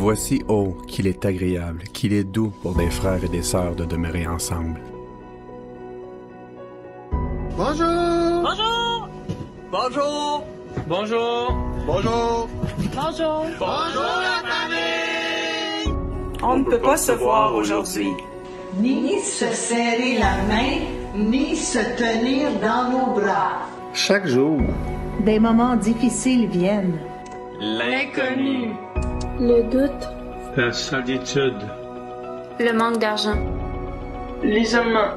Voici, oh, qu'il est agréable, qu'il est doux pour des frères et des sœurs de demeurer ensemble. Bonjour! Bonjour! Bonjour! Bonjour! Bonjour! Bonjour! Bonjour la famille! On ne peut pas se voir aujourd'hui. Ni se serrer la main, ni se tenir dans nos bras. Chaque jour, des moments difficiles viennent. L'inconnu. Le doute. La solitude. Le manque d'argent. L'isolement.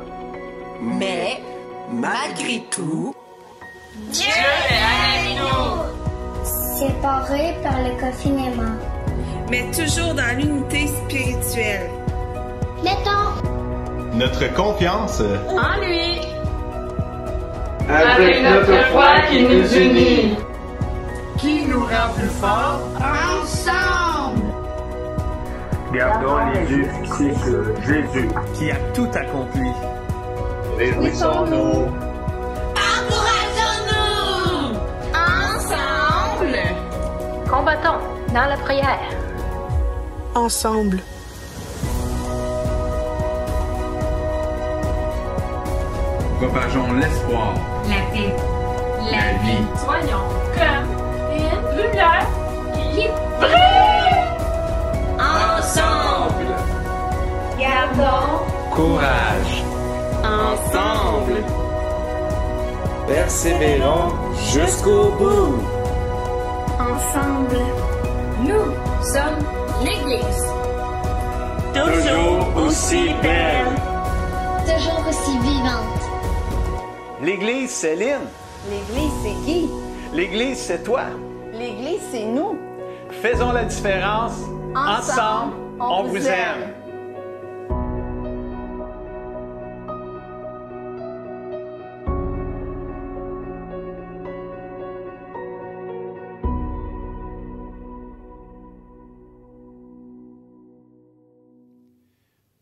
Mais, malgré tout, Dieu est avec nous! Séparés par le confinement. mais toujours dans l'unité spirituelle. Mettons Notre confiance En lui! avec notre foi qui nous unit, Qui nous rend plus forts ensemble. Gardons les yeux fixés sur Jésus. qui a tout accompli. réjouissons-nous. encourageons-nous ensemble. Combattons dans la prière. Ensemble. Propageons l'espoir, La paix. la vie. Soyons comme une lumière qui brille! Ensemble. Gardons Courage. Ensemble! Persévérons jusqu'au bout. ensemble. Nous sommes l'Église. Toujours aussi belle. Toujours aussi vivante. L'Église, c'est Lynn. L'Église, c'est qui? L'Église, c'est toi. L'Église, c'est nous. Faisons la différence. Ensemble, on vous aime.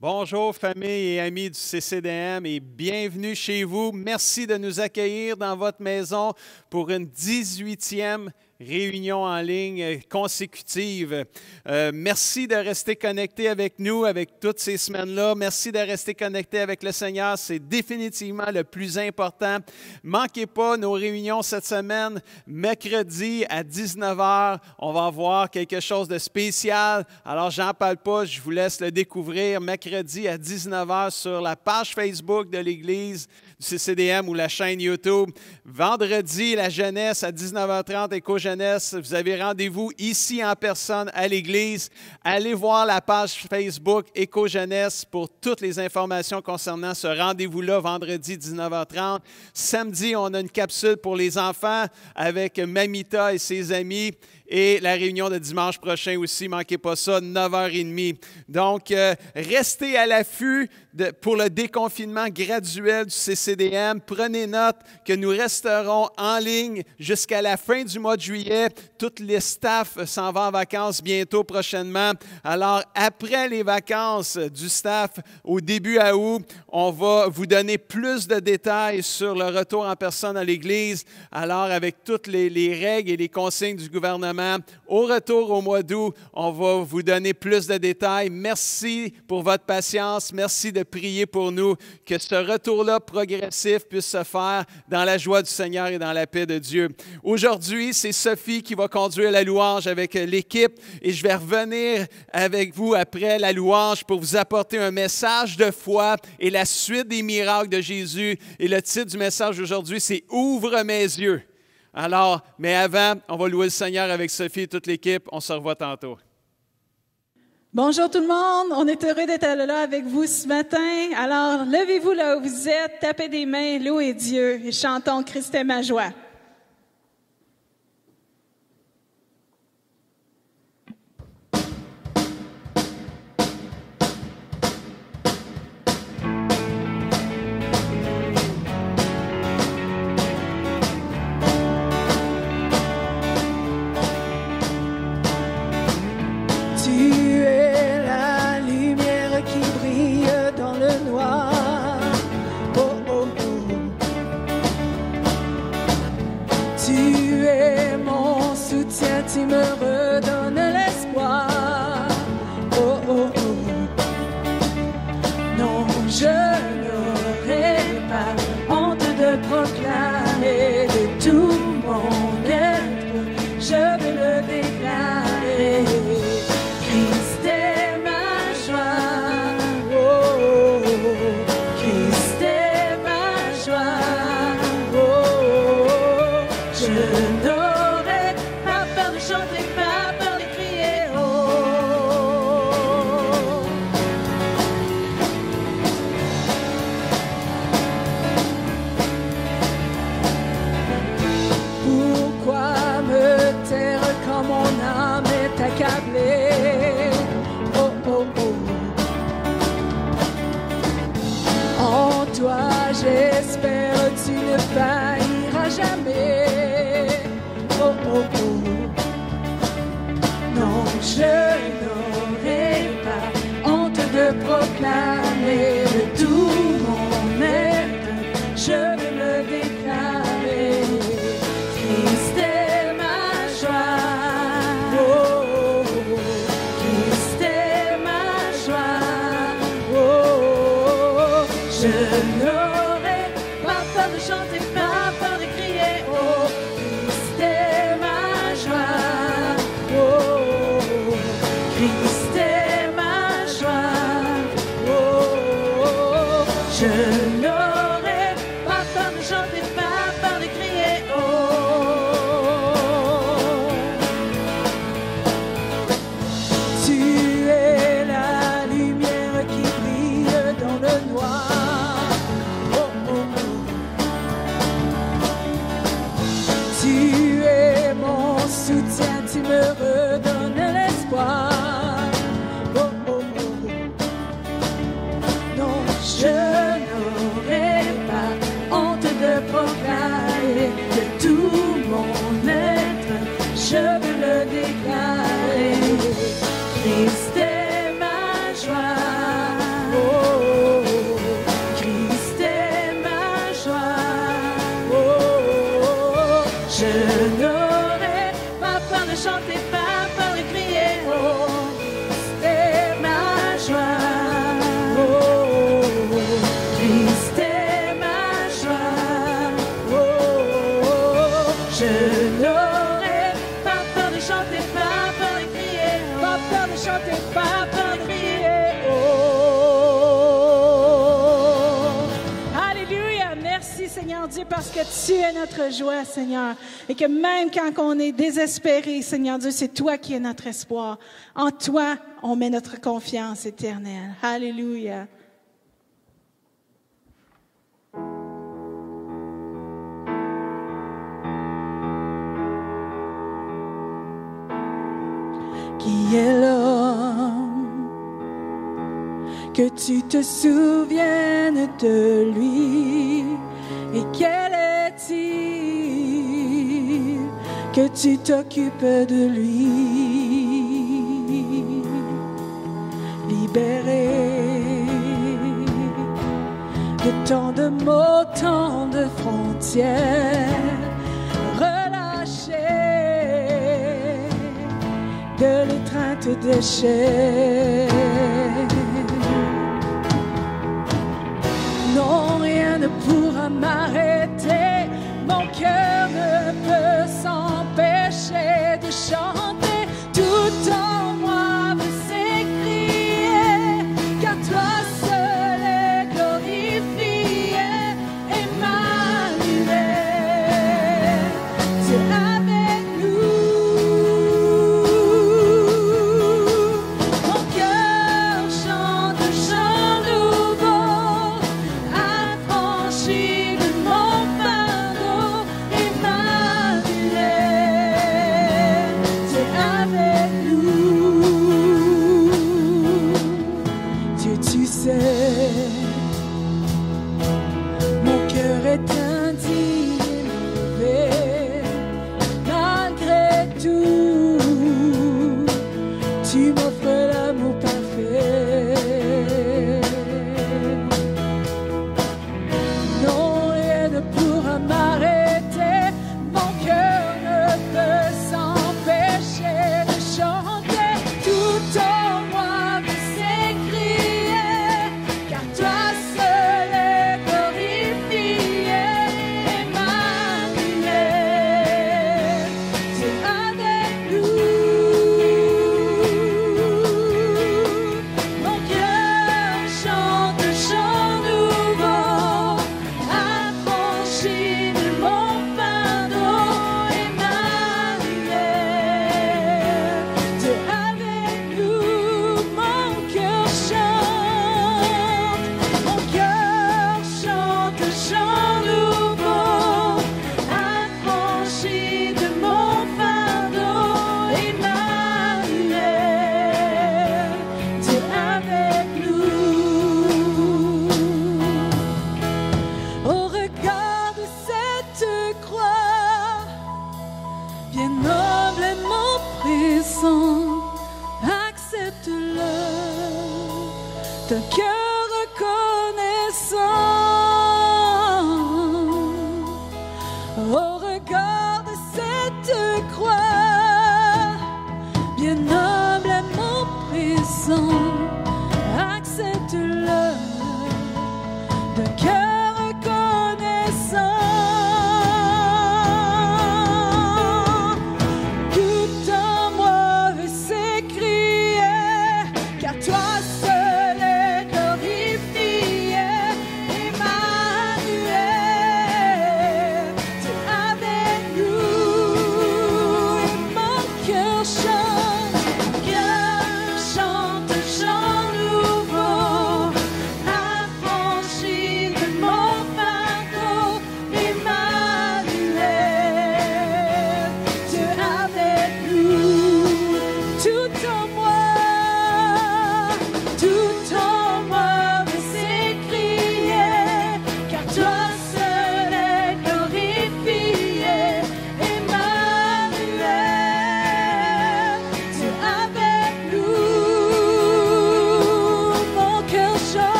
Bonjour famille et amis du CCDM et bienvenue chez vous. Merci de nous accueillir dans votre maison pour une 18e réunion en ligne consécutive. Merci de rester connecté avec nous, avec toutes ces semaines-là. Merci de rester connecté avec le Seigneur. C'est définitivement le plus important. Manquez pas nos réunions cette semaine. Mercredi à 19h, on va avoir quelque chose de spécial. Alors, j'en parle pas, je vous laisse le découvrir. Mercredi à 19h sur la page Facebook de l'Église du CCDM ou la chaîne YouTube. Vendredi, la jeunesse à 19h30, Éco-Jeunesse. Vous avez rendez-vous ici en personne à l'Église. Allez voir la page Facebook Éco-Jeunesse pour toutes les informations concernant ce rendez-vous-là, vendredi 19h30. Samedi, on a une capsule pour les enfants avec Mamita et ses amis. Et la réunion de dimanche prochain aussi, manquez pas ça, 9h30. Donc, restez à l'affût pour le déconfinement graduel du CCDM. Prenez note que nous resterons en ligne jusqu'à la fin du mois de juillet. Tous les staffs s'en vont en vacances bientôt, prochainement. Alors, après les vacances du staff, au début août, on va vous donner plus de détails sur le retour en personne à l'Église. Alors, avec toutes les règles et les consignes du gouvernement, au retour au mois d'août, on va vous donner plus de détails. Merci pour votre patience. Merci de prier pour nous, que ce retour-là progressif puisse se faire dans la joie du Seigneur et dans la paix de Dieu. Aujourd'hui, c'est Sophie qui va conduire la louange avec l'équipe et je vais revenir avec vous après la louange pour vous apporter un message de foi et la suite des miracles de Jésus. Et le titre du message aujourd'hui, c'est « Ouvre mes yeux ». Alors, mais avant, on va louer le Seigneur avec Sophie et toute l'équipe. On se revoit tantôt. Bonjour tout le monde, on est heureux d'être là avec vous ce matin. Alors, levez-vous là où vous êtes, tapez des mains, louez Dieu et chantons « Christ est ma joie ». Tu me redonnes l'espoir. tu ne failliras jamais. Oh, oh, oh. Non, je n'aurai pas honte de proclamer de tout mon être, je veux le déclarer. Christ est ma joie, oh, oh, oh. Christ est ma joie, oh, oh, oh. Je n'aurai pas peur de chanter, pas peur de crier, oh, Christ est ma joie, oh, oh, oh. Christ est ma joie, oh, oh, oh. Je n'aurai pas peur de chanter, pas peur de crier, oh. Tu es la lumière qui brille dans le noir, oh, oh, oh. Tu es mon soutien, tu me redonnes l'espoir. Oh, oh, oh. Non, je n'aurai pas honte de proclamer de tout mon être, je veux le déclarer. Christ est ma joie, oh, oh, oh. Christ est ma joie, oh, oh, oh. Je n'aurai pas peur de chanter, pas peur de crier, oh, Christ est ma joie, oh, oh, oh. Christ est ma joie, oh, oh, oh. Je n'aurai pas peur de chanter, pas peur de crier, pas peur de chanter, pas peur de crier, oh. Alléluia, merci Seigneur Dieu parce que tu es notre joie, Seigneur, et que même quand on est désespéré, Seigneur Dieu, c'est toi qui es notre espoir. En toi, on met notre confiance éternelle. Alléluia. Qui est l'homme que tu te souviennes de lui? Et quel est-il que tu t'occupes de lui? Libéré de tant de mots, tant de frontières, relâché de l'étreinte des chair. Non, rien ne pourra m'arrêter, mon cœur ne peut s'empêcher de chanter, tout en moi veut s'écrier, car toi seul est glorifié, Emmanuel, tu es avec nous. Mon cœur chante un chant nouveau, affranchi de mon fardeau, Emmanuel, tu es avec nous. Dieu, tu sais, mon cœur est indigne et mauvais, malgré tout, tu m'offres l'amour parfait. Non, rien ne pourra m'arrêter, mon cœur ne peut s'empêcher de chanter, tout en moi veut s'écrier, car toi seul est glorifié,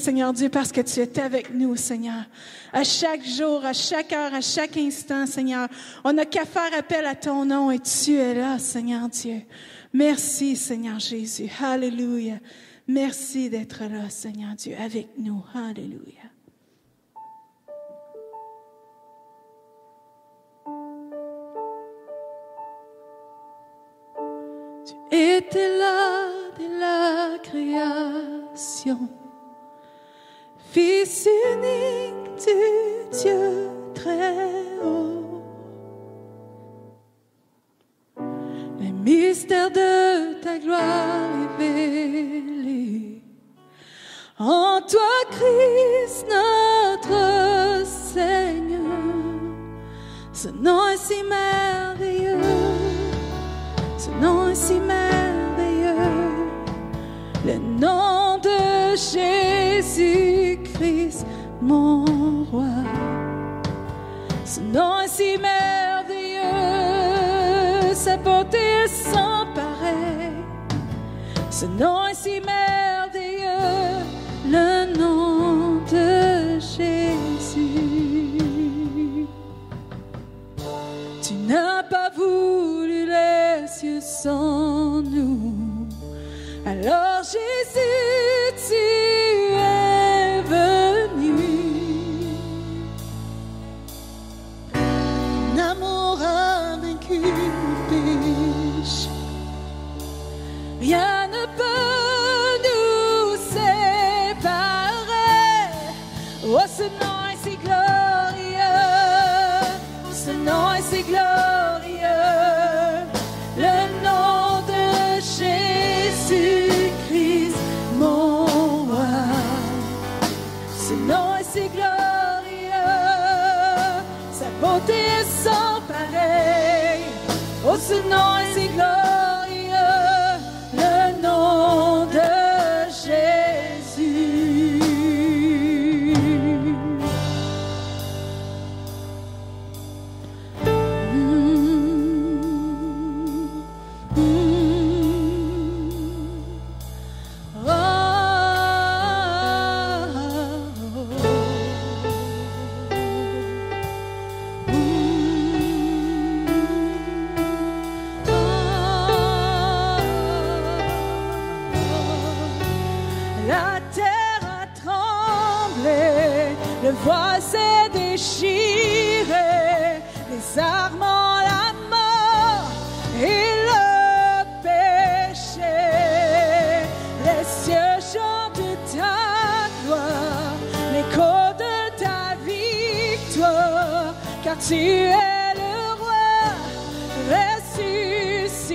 Seigneur Dieu, parce que tu es avec nous, Seigneur. À chaque jour, à chaque heure, à chaque instant, Seigneur. On n'a qu'à faire appel à ton nom et tu es là, Seigneur Dieu. Merci, Seigneur Jésus. Alléluia. Merci d'être là, Seigneur Dieu, avec nous. Alléluia. Tu étais là dès la création, Fils unique du Dieu très haut. Les mystères de ta gloire révélés en toi, Christ, notre Seigneur. Ce nom est si merveilleux, ce nom est si merveilleux, le nom de Jésus-Christ, mon roi. Ce nom est si merveilleux, sa beauté est sans pareil. Ce nom est si merveilleux, le nom de Jésus. Tu n'as pas voulu les cieux sans nous. Alors Jésus, tu es venu. Ton amour a vaincu le péché. Rien ne peut nous séparer. Oh, ce nom est si glorieux. Ce nom est si glorieux. Le nom de Jésus-Christ, mon roi. Ce nom est si glorieux, sa beauté est sans pareil. Oh, ce nom est si glorieux, le nom de Jésus. La terre a tremblé, le voile s'est déchiré, les armes la mort et le péché. Les cieux chantent ta gloire, l'écho de ta victoire, car tu es le roi ressuscité.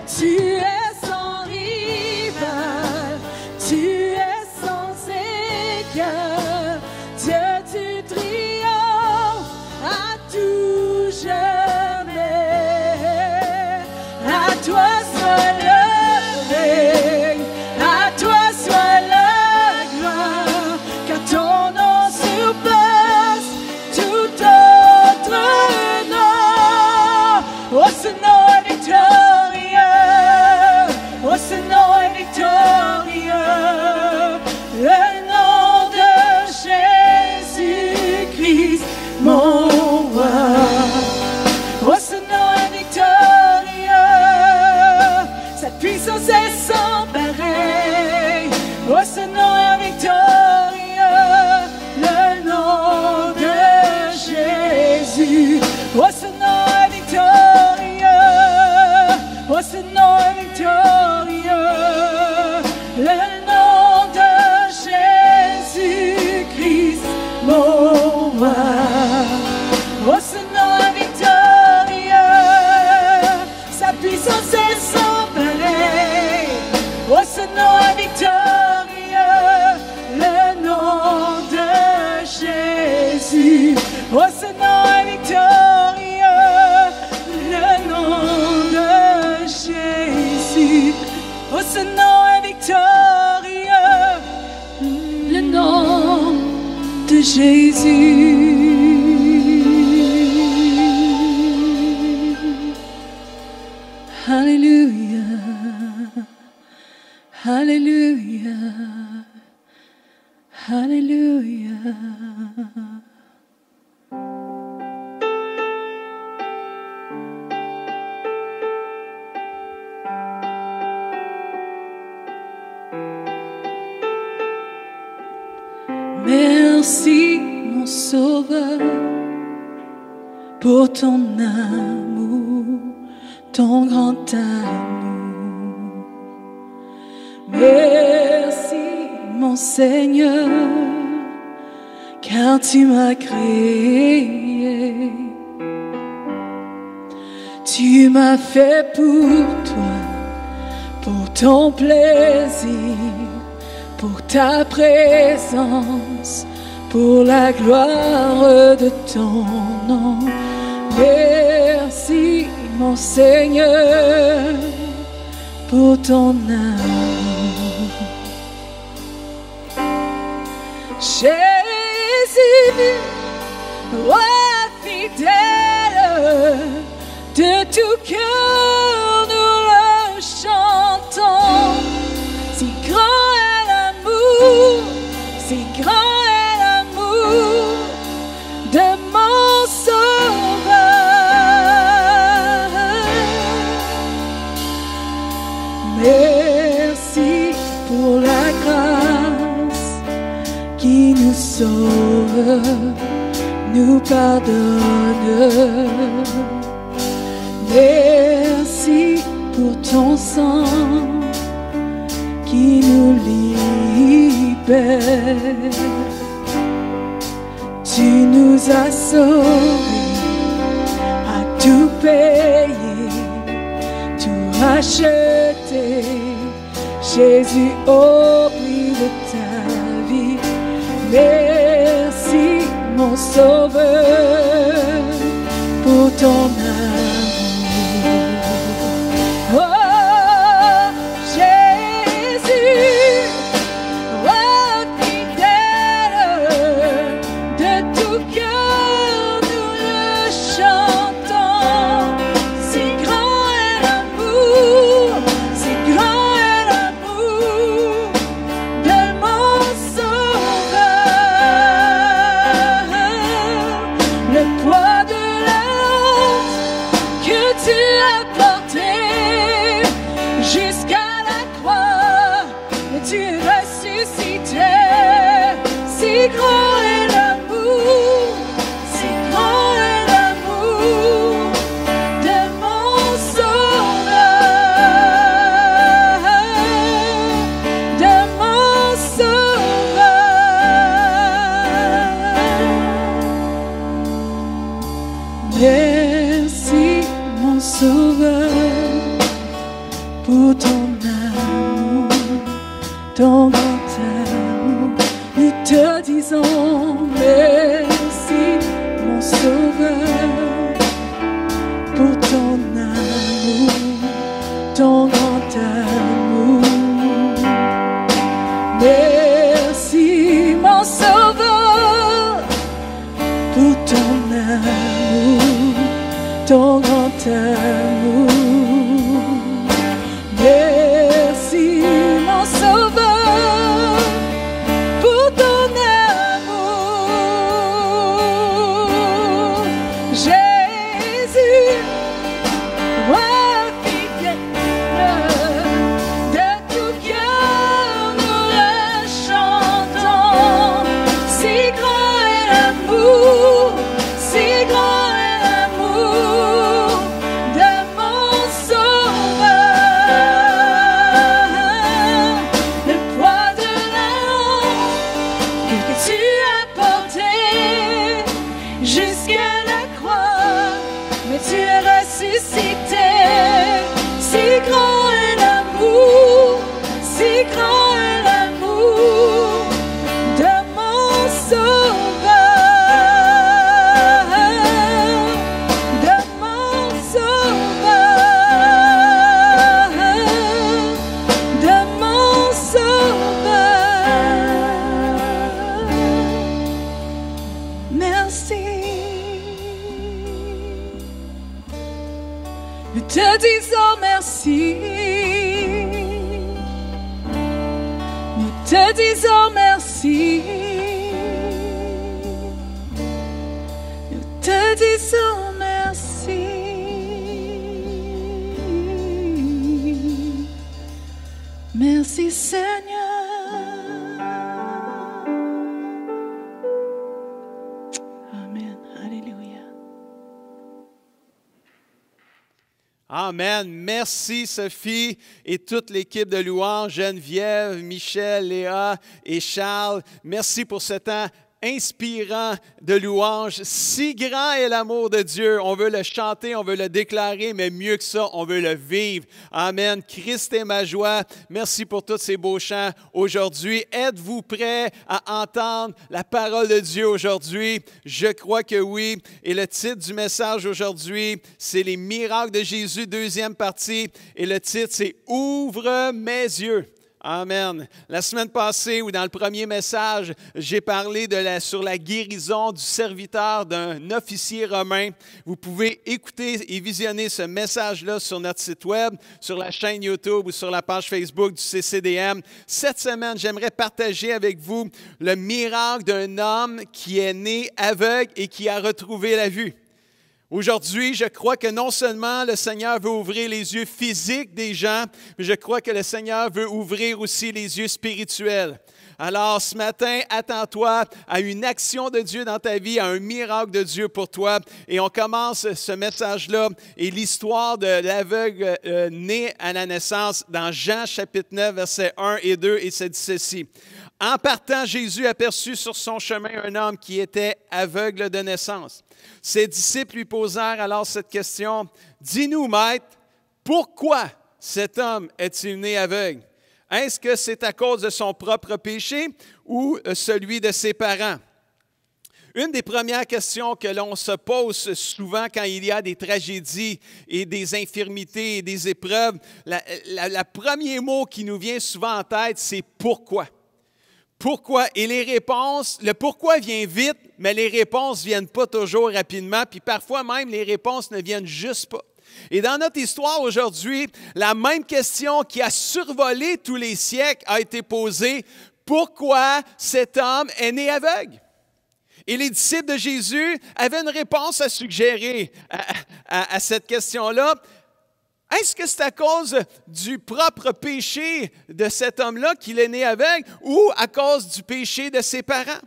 Tu es sans rival, tu es sans égal. Dieu, tu triomphes à tout jamais. À toi soit le règne, à toi soit la gloire, car ton nom surpasse tout autre nom. Oh, ce nom est victorieux, oh, ce nom est victorieux, le nom de Jésus-Christ, mon roi. Oh, ce nom est victorieux, sa puissance est sans pareil. Oh, ce nom est victorieux, le nom de Jésus. Oh, ce nom est victorieux, oh, ce nom est victorieux, le nom de Jésus-Christ, mon roi. Oh, ce nom est victorieux, sa puissance est sans pareil. Oh, ce nom est victorieux, le nom de Jésus. Oh, ce nom est victorieux, le nom de Jésus. Oh, ce nom est victorieux, le nom de Jésus. Alléluia, alléluia. Alléluia. Merci, mon Sauveur, pour ton amour, ton grand amour. Merci, mon Seigneur, car tu m'as créé. Tu m'as fait pour toi, pour ton plaisir, pour ta présence, pour la gloire de ton nom. Merci, mon Seigneur, pour ton amour. Jésus, roi fidèle, de tout cœur nous le chantons. Si grand est l'amour, si grand est l'amour de mon Sauveur. Merci pour la grâce qui nous sauve, nous pardonne. Merci pour ton sang qui nous libère. Tu nous as sauvés, à tout payer, tout racheté. Jésus, au prix de ta vie. Merci, mon Sauveur, pour ton amour. Merci, mon Sauveur, pour ton amour, ton grand amour. Nous te disons merci, mon Sauveur, pour ton amour, ton grand amour. Merci, mon Sauveur, pour ton amour, ton grand amour. Merci, mon Sauveur, pour ton amour. Jésus, roi fidèle, de tout cœur nous le chantons. Si grand est l'amour, si grand est l'amour de mon Sauveur. Le poids de la honte que tu as porté jusqu'à la croix, mais tu es ressuscité. Si grand est l'amour, si grand est l'amour de mon Sauveur, de mon Sauveur, de mon Sauveur. Merci. Nous te disons merci. Nous te disons merci. disons merci. Merci Seigneur. Amen. Alléluia. Amen. Merci Sophie et toute l'équipe de louanges, Geneviève, Michel, Léa et Charles. Merci pour ce temps inspirant de louanges. Si grand est l'amour de Dieu. On veut le chanter, on veut le déclarer, mais mieux que ça, on veut le vivre. Amen. Christ est ma joie. Merci pour tous ces beaux chants aujourd'hui. Êtes-vous prêts à entendre la parole de Dieu aujourd'hui? Je crois que oui. Et le titre du message aujourd'hui, c'est les miracles de Jésus, deuxième partie. Et le titre, c'est « Ouvre mes yeux ». Amen. La semaine passée, ou dans le premier message, j'ai parlé sur la guérison du serviteur d'un officier romain. Vous pouvez écouter et visionner ce message-là sur notre site web, sur la chaîne YouTube ou sur la page Facebook du CCDM. Cette semaine, j'aimerais partager avec vous le miracle d'un homme qui est né aveugle et qui a retrouvé la vue. Aujourd'hui, je crois que non seulement le Seigneur veut ouvrir les yeux physiques des gens, mais je crois que le Seigneur veut ouvrir aussi les yeux spirituels. Alors, ce matin, attends-toi à une action de Dieu dans ta vie, à un miracle de Dieu pour toi. Et on commence ce message-là et l'histoire de l'aveugle né à la naissance dans Jean chapitre 9, versets 1 et 2, et ça dit ceci. En partant, Jésus aperçut sur son chemin un homme qui était aveugle de naissance. Ses disciples lui posèrent alors cette question. « Dis-nous, Maître, pourquoi cet homme est-il né aveugle? Est-ce que c'est à cause de son propre péché ou celui de ses parents? » Une des premières questions que l'on se pose souvent quand il y a des tragédies et des infirmités et des épreuves, le premier mot qui nous vient souvent en tête, c'est « pourquoi ». Pourquoi? Et les réponses, le pourquoi vient vite, mais les réponses ne viennent pas toujours rapidement, puis parfois même les réponses ne viennent juste pas. Et dans notre histoire aujourd'hui, la même question qui a survolé tous les siècles a été posée. Pourquoi cet homme est né aveugle? Et les disciples de Jésus avaient une réponse à suggérer à cette question-là. Est-ce que c'est à cause du propre péché de cet homme-là qu'il est né aveugle ou à cause du péché de ses parents?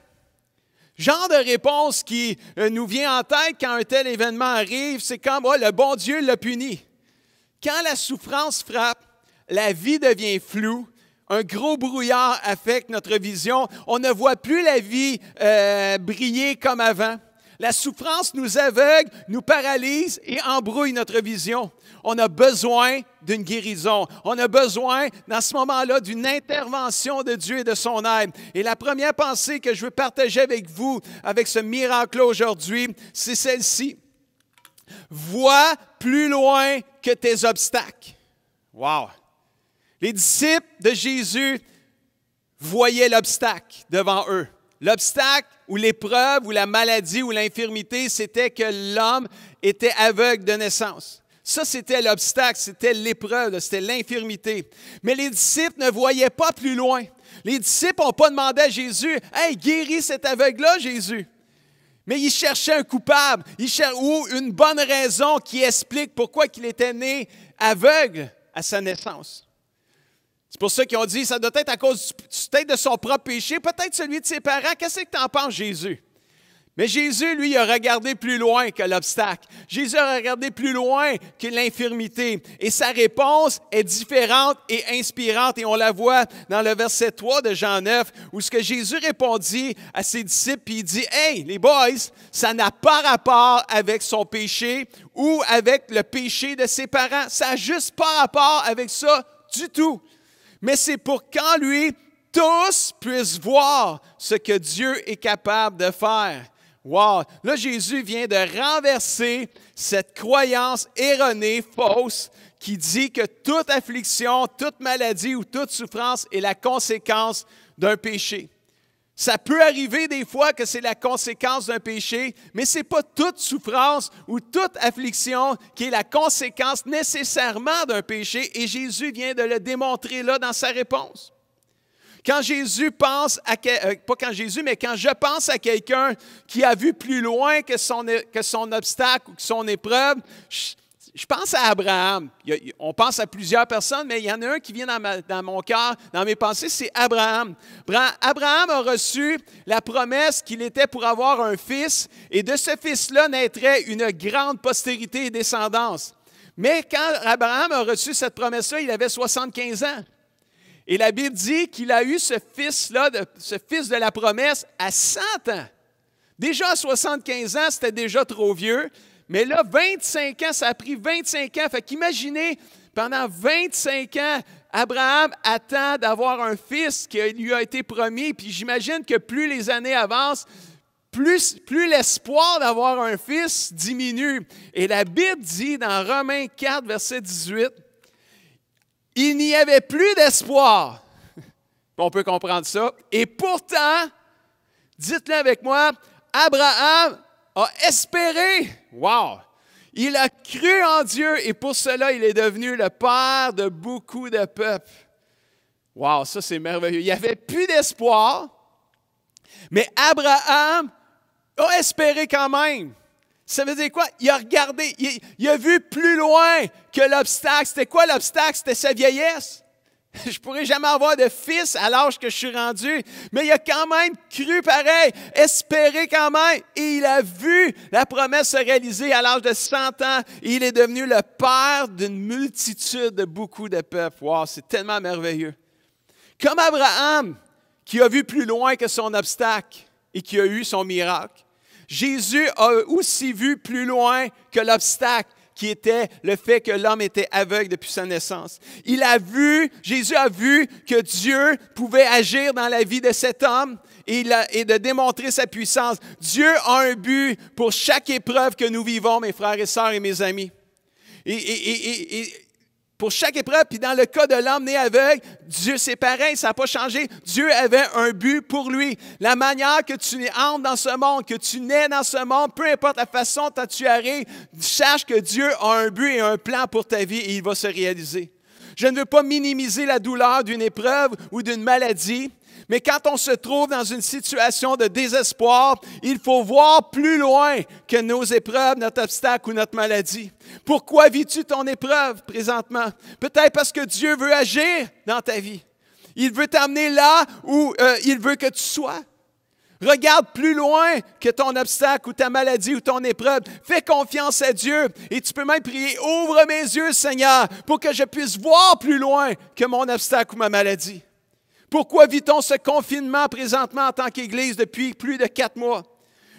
Genre de réponse qui nous vient en tête quand un tel événement arrive, c'est comme « le bon Dieu l'a puni ». Quand la souffrance frappe, la vie devient floue, un gros brouillard affecte notre vision, on ne voit plus la vie briller comme avant. La souffrance nous aveugle, nous paralyse et embrouille notre vision. On a besoin d'une guérison. On a besoin, dans ce moment-là, d'une intervention de Dieu et de son aide. Et la première pensée que je veux partager avec vous, avec ce miracle-là aujourd'hui, c'est celle-ci. Vois plus loin que tes obstacles. Wow! Les disciples de Jésus voyaient l'obstacle devant eux. L'obstacle ou l'épreuve ou la maladie ou l'infirmité, c'était que l'homme était aveugle de naissance. Ça, c'était l'obstacle, c'était l'épreuve, c'était l'infirmité. Mais les disciples ne voyaient pas plus loin. Les disciples n'ont pas demandé à Jésus, « Hey, guéris cet aveugle-là, Jésus! » Mais ils cherchaient un coupable ou une bonne raison qui explique pourquoi il était né aveugle à sa naissance. C'est pour ça qu'ils ont dit, ça doit être à cause peut-être de son propre péché, peut-être celui de ses parents. Qu'est-ce que tu en penses, Jésus? Mais Jésus, lui, il a regardé plus loin que l'obstacle. Jésus a regardé plus loin que l'infirmité. Et sa réponse est différente et inspirante. Et on la voit dans le verset 3 de Jean 9, où ce que Jésus répondit à ses disciples, puis il dit, « Hey, les boys, ça n'a pas rapport avec son péché ou avec le péché de ses parents. Ça n'a juste pas rapport avec ça du tout. Mais c'est pour qu'en lui, tous puissent voir ce que Dieu est capable de faire. » Wow! Là, Jésus vient de renverser cette croyance erronée, fausse, qui dit que toute affliction, toute maladie ou toute souffrance est la conséquence d'un péché. Ça peut arriver des fois que c'est la conséquence d'un péché, mais ce n'est pas toute souffrance ou toute affliction qui est la conséquence nécessairement d'un péché, et Jésus vient de le démontrer là dans sa réponse. Quand Jésus pense à, pas quand Jésus, mais quand je pense à quelqu'un qui a vu plus loin que son obstacle ou que son épreuve, je pense à Abraham. On pense à plusieurs personnes, mais il y en a un qui vient dans mon cœur, dans mes pensées, c'est Abraham. Abraham a reçu la promesse qu'il était pour avoir un fils, et de ce fils-là naîtrait une grande postérité et descendance. Mais quand Abraham a reçu cette promesse-là, il avait 75 ans. Et la Bible dit qu'il a eu ce fils-là, ce fils de la promesse, à 100 ans. Déjà à 75 ans, c'était déjà trop vieux. Mais là, 25 ans, ça a pris 25 ans. Fait qu'imaginez, pendant 25 ans, Abraham attend d'avoir un fils qui lui a été promis. Puis j'imagine que plus les années avancent, plus l'espoir d'avoir un fils diminue. Et la Bible dit dans Romains 4, verset 18, « Il n'y avait plus d'espoir. » On peut comprendre ça. Et pourtant, dites-le avec moi, Abraham a espéré. Wow! Il a cru en Dieu et pour cela, il est devenu le père de beaucoup de peuples. Wow, ça c'est merveilleux. Il n'y avait plus d'espoir, mais Abraham a espéré quand même. Ça veut dire quoi? Il a regardé, il a vu plus loin que l'obstacle. C'était quoi l'obstacle? C'était sa vieillesse. Je ne pourrai jamais avoir de fils à l'âge que je suis rendu, mais il a quand même cru pareil, espéré quand même, et il a vu la promesse se réaliser à l'âge de 100 ans, et il est devenu le père d'une multitude de beaucoup de peuples. Wow, c'est tellement merveilleux. Comme Abraham, qui a vu plus loin que son obstacle et qui a eu son miracle, Jésus a aussi vu plus loin que l'obstacle, qui était le fait que l'homme était aveugle depuis sa naissance. Jésus a vu que Dieu pouvait agir dans la vie de cet homme et de démontrer sa puissance. Dieu a un but pour chaque épreuve que nous vivons, mes frères et sœurs et mes amis. Et pour chaque épreuve, puis dans le cas de l'homme né aveugle, Dieu, c'est pareil, ça n'a pas changé. Dieu avait un but pour lui. La manière que tu entres dans ce monde, que tu nais dans ce monde, peu importe la façon dont tu arrives, sache que Dieu a un but et un plan pour ta vie et il va se réaliser. Je ne veux pas minimiser la douleur d'une épreuve ou d'une maladie, mais quand on se trouve dans une situation de désespoir, il faut voir plus loin que nos épreuves, notre obstacle ou notre maladie. Pourquoi vis-tu ton épreuve présentement? Peut-être parce que Dieu veut agir dans ta vie. Il veut t'amener là où il veut que tu sois. Regarde plus loin que ton obstacle ou ta maladie ou ton épreuve. Fais confiance à Dieu et tu peux même prier, ouvre mes yeux, Seigneur, pour que je puisse voir plus loin que mon obstacle ou ma maladie. Pourquoi vit-on ce confinement présentement en tant qu'Église depuis plus de 4 mois?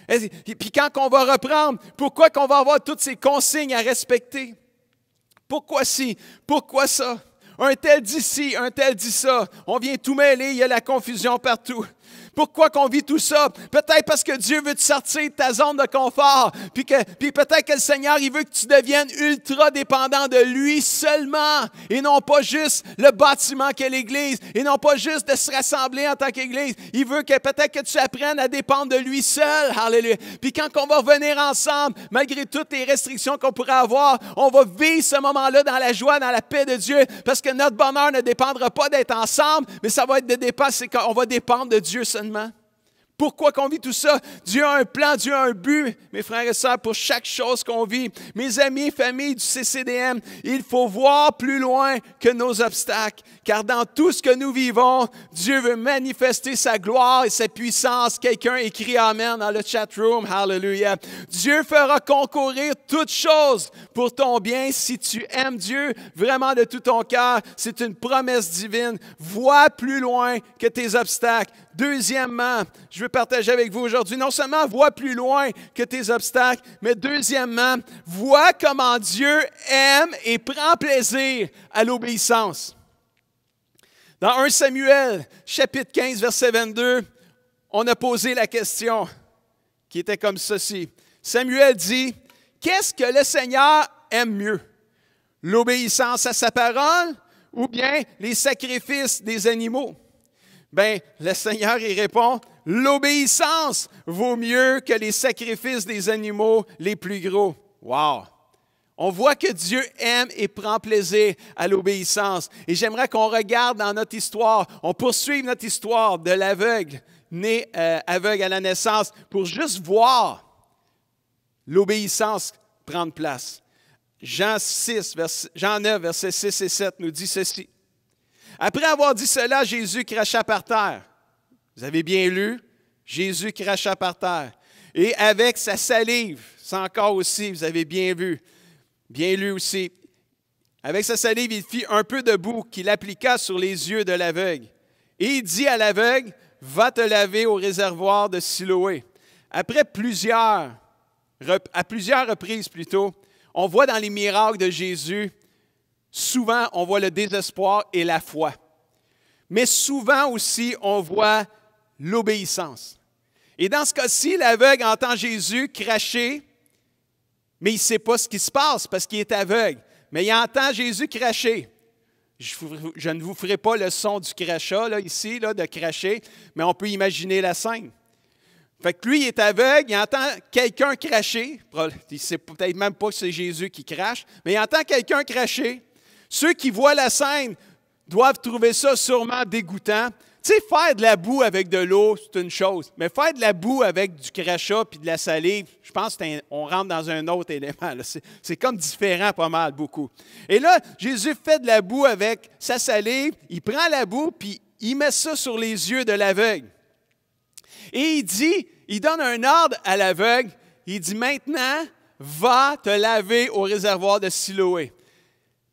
Et puis quand on va reprendre, pourquoi qu'on va avoir toutes ces consignes à respecter? Pourquoi ci? Pourquoi ça? Un tel dit ci, un tel dit ça. On vient tout mêler, il y a la confusion partout. Pourquoi qu'on vit tout ça? Peut-être parce que Dieu veut te sortir de ta zone de confort. Puis peut-être que le Seigneur, il veut que tu deviennes ultra dépendant de lui seulement. Et non pas juste le bâtiment qu'est l'Église. Et non pas juste de se rassembler en tant qu'Église. Il veut que peut-être que tu apprennes à dépendre de lui seul. Alléluia. Puis quand on va revenir ensemble, malgré toutes les restrictions qu'on pourrait avoir, on va vivre ce moment-là dans la joie, dans la paix de Dieu. Parce que notre bonheur ne dépendra pas d'être ensemble, mais ça va être de dépendre, c'est qu'on va dépendre de Dieu seulement. Pourquoi qu'on vit tout ça? Dieu a un plan, Dieu a un but, mes frères et sœurs, pour chaque chose qu'on vit. Mes amis, famille du CCDM, il faut voir plus loin que nos obstacles, car dans tout ce que nous vivons, Dieu veut manifester sa gloire et sa puissance. Quelqu'un écrit Amen dans le chat room. Hallelujah. Dieu fera concourir toutes choses pour ton bien si tu aimes Dieu vraiment de tout ton cœur. C'est une promesse divine. Vois plus loin que tes obstacles. Deuxièmement, je veux partager avec vous aujourd'hui, non seulement vois plus loin que tes obstacles, mais deuxièmement, vois comment Dieu aime et prend plaisir à l'obéissance. Dans 1 Samuel, chapitre 15, verset 22, on a posé la question qui était comme ceci. Samuel dit, « Qu'est-ce que le Seigneur aime mieux? L'obéissance à sa parole ou bien les sacrifices des animaux? » Bien, le Seigneur y répond, « L'obéissance vaut mieux que les sacrifices des animaux les plus gros. » Wow! On voit que Dieu aime et prend plaisir à l'obéissance. Et j'aimerais qu'on regarde dans notre histoire, on poursuive notre histoire de l'aveugle, né aveugle à la naissance, pour juste voir l'obéissance prendre place. Jean 9, versets 6 et 7 nous dit ceci. Après avoir dit cela, Jésus cracha par terre. Vous avez bien lu? Jésus cracha par terre. Et avec sa salive, ça encore aussi, vous avez bien vu, bien lu aussi. Avec sa salive, il fit un peu de boue qu'il appliqua sur les yeux de l'aveugle. Et il dit à l'aveugle, va te laver au réservoir de Siloé. À plusieurs reprises plutôt, on voit dans les miracles de Jésus, souvent on voit le désespoir et la foi. Mais souvent aussi, on voit l'obéissance. Et dans ce cas-ci, l'aveugle entend Jésus cracher, mais il ne sait pas ce qui se passe parce qu'il est aveugle. Mais il entend Jésus cracher. Je ne vous ferai pas le son du crachat là, ici, là, de cracher, mais on peut imaginer la scène. Fait que lui, il est aveugle, il entend quelqu'un cracher. Il ne sait peut-être même pas que c'est Jésus qui crache, mais il entend quelqu'un cracher. Ceux qui voient la scène doivent trouver ça sûrement dégoûtant. Tu sais, faire de la boue avec de l'eau, c'est une chose, mais faire de la boue avec du crachat puis de la salive, je pense qu'on rentre dans un autre élément. C'est comme différent pas mal, beaucoup. Et là, Jésus fait de la boue avec sa salive, il prend la boue puis il met ça sur les yeux de l'aveugle. Et il donne un ordre à l'aveugle, il dit maintenant, va te laver au réservoir de Siloé.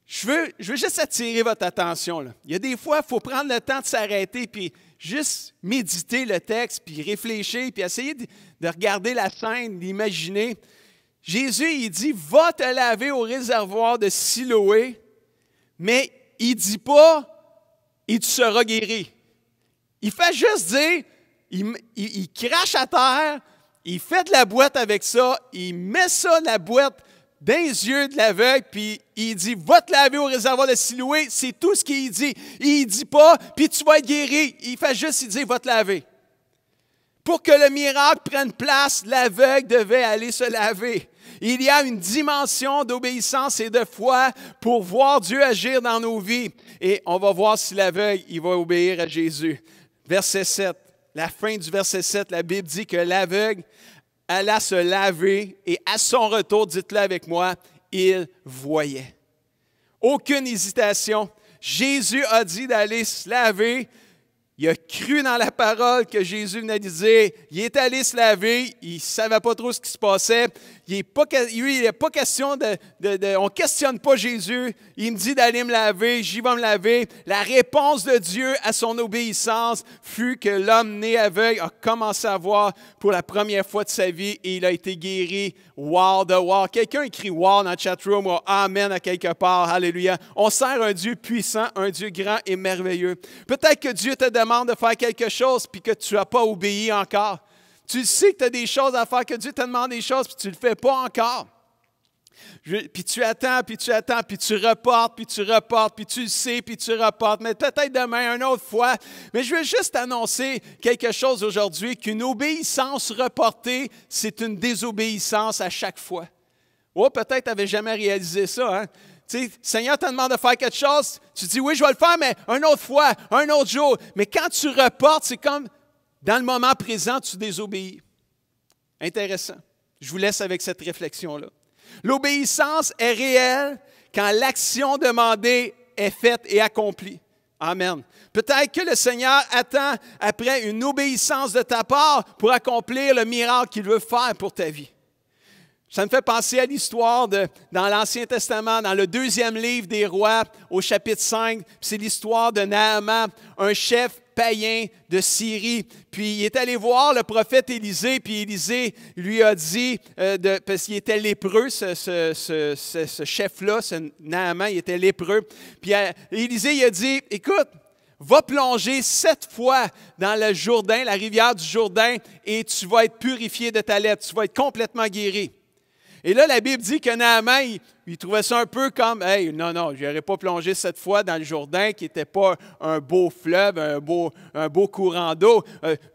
Je veux juste attirer votre attention. Là. Il y a des fois, il faut prendre le temps de s'arrêter puis juste méditer le texte, puis réfléchir, puis essayer de regarder la scène, d'imaginer. Jésus, il dit, va te laver au réservoir de Siloé, mais il ne dit pas, et tu seras guéri. Il fait juste dire, il crache à terre, il fait de la boîte avec ça, il met ça, la boîte, dans les yeux de l'aveugle, puis il dit, va te laver au réservoir de Siloé, c'est tout ce qu'il dit. Il ne dit pas, puis tu vas être guéri. Il fait juste, il dit, va te laver. Pour que le miracle prenne place, l'aveugle devait aller se laver. Il y a une dimension d'obéissance et de foi pour voir Dieu agir dans nos vies. Et on va voir si l'aveugle, il va obéir à Jésus. Verset 7, la fin du verset 7, la Bible dit que l'aveugle alla se laver et à son retour, dites-le avec moi, il voyait. Aucune hésitation. Jésus a dit d'aller se laver. Il a cru dans la parole que Jésus venait de dire. Il est allé se laver. Il ne savait pas trop ce qui se passait. Il n'est pas question on ne questionne pas Jésus. Il me dit d'aller me laver. J'y vais me laver. La réponse de Dieu à son obéissance fut que l'homme né aveugle a commencé à voir pour la première fois de sa vie et il a été guéri. Wow de wow. Quelqu'un écrit wow dans le chatroom ou amen à quelque part. Alléluia. On sert un Dieu puissant, un Dieu grand et merveilleux. Peut-être que Dieu te demande de faire quelque chose puis que tu n'as pas obéi encore. Tu sais que tu as des choses à faire, que Dieu te demande des choses puis tu ne le fais pas encore. Puis tu attends, puis tu attends, puis tu reportes, puis tu reportes, puis tu le sais, puis tu reportes. Mais peut-être demain, une autre fois. Mais je veux juste annoncer quelque chose aujourd'hui, qu'une obéissance reportée, c'est une désobéissance à chaque fois. Oh, peut-être tu n'avais jamais réalisé ça, hein? Tu sais, Seigneur te demande de faire quelque chose, tu dis oui, je vais le faire, mais une autre fois, un autre jour. Mais quand tu reportes, c'est comme dans le moment présent, tu désobéis. Intéressant. Je vous laisse avec cette réflexion-là. L'obéissance est réelle quand l'action demandée est faite et accomplie. Amen. Peut-être que le Seigneur attend après une obéissance de ta part pour accomplir le miracle qu'il veut faire pour ta vie. Ça me fait penser à l'histoire dans l'Ancien Testament, dans le 2e livre des Rois, au chapitre 5. C'est l'histoire de Naaman, un chef païen de Syrie. Puis il est allé voir le prophète Élisée, puis Élisée lui a dit, parce qu'il était lépreux, ce chef-là, ce Naaman, il était lépreux. Puis Élisée il a dit, écoute, va plonger 7 fois dans le Jourdain, la rivière du Jourdain, et tu vas être purifié de ta lèpre, tu vas être complètement guéri. Et là, la Bible dit que Naaman, il trouvait ça un peu comme, « Hey, non, je n'aurais pas plongé 7 fois dans le Jourdain, qui n'était pas un beau fleuve, un beau courant d'eau.